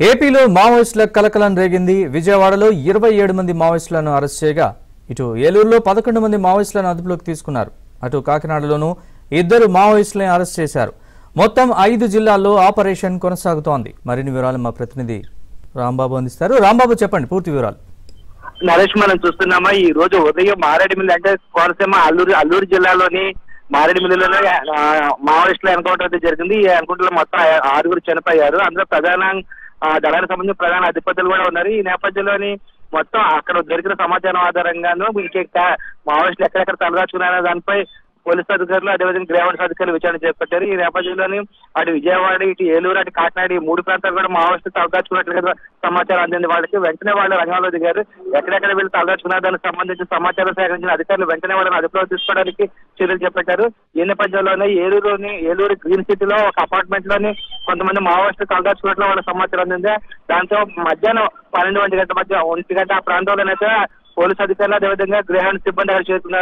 ఏపీలో మావోయిస్టుల కలకలం రేగింది. విజయవాడలో 27 మంది మావోయిస్టులను అరెస్ట్ చేయగా ఇటు ఏలూరులో 11 మంది మావోయిస్టులను అదుపులోకి తీసుకున్నారు. అటు కాకినాడలోనూ 2 మావోయిస్టులను అరెస్ట్ చేశారు. మొత్తం 5 జిల్లాల్లో ఆపరేషన్ కొనసాగుతోంది. మరిన్ని వివరాలు మా ప్రతినిధి రాంబాబు అందిస్తారు. రాంబాబు, చెప్పండి పూర్తి వివరాలు. నరేష్, మనం చూస్తున్నామా ఈ రోజు ఉదయం మారేడుమిల్లి అంటే కోనసీమ అల్లూరు జిల్లాలోని మారేడుమిల్లిలోనే మావోయిస్టుల ఎన్కౌంటర్ అయితే జరిగింది. ఈ ఎన్కౌంటర్ లో మొత్తం 6 చనిపోయారు. అందులో దళానికి సంబంధించిన ప్రధాన అధిపతులు కూడా ఉన్నారు. ఈ నేపథ్యంలోని మొత్తం అక్కడ దొరికిన సమాచారం ఆధారంగాను మావోయిస్టులు ఎక్కడెక్కడ తలదాచుకున్నారనే దానిపై పోలీసు అధికారులు అదేవిధంగా గ్రేవెన్స్ అధికారులు విచారణ చేపట్టారు. ఈ నేపథ్యంలోని అటు విజయవాడ, ఇటు ఏలూరు, అటు కాకినాడ ఈ 3 ప్రాంతాలు కూడా మావోయిస్టులు తలదాచుకున్నట్లుగా సమాచారం అందింది. వెంటనే వాళ్ళు రంగంలో దిగారు. ఎక్కడెక్కడ వీళ్ళు తలదాచుకున్నారు దానికి సంబంధించిన సమాచారం సేకరించిన అధికారులు వెంటనే వాళ్ళని అదుపులోకి తీసుకోవడానికి చర్యలు చేపట్టారు. ఈ నేపథ్యంలోనే ఏలూరు గ్రీన్ సిటీలో ఒక అపార్ట్మెంట్ లోని కొంతమంది మావోయిస్టులు తలదాచుకున్నట్లు వాళ్ళ సమాచారం అందింది. దాంతో మధ్యాహ్నం 12 గంటల మధ్య 1 గంట ఆ ప్రాంతంలోనైతే పోలీసు అధికారులు అదేవిధంగా గ్రేవెన్స్ సిబ్బంది చేరుకున్నారు.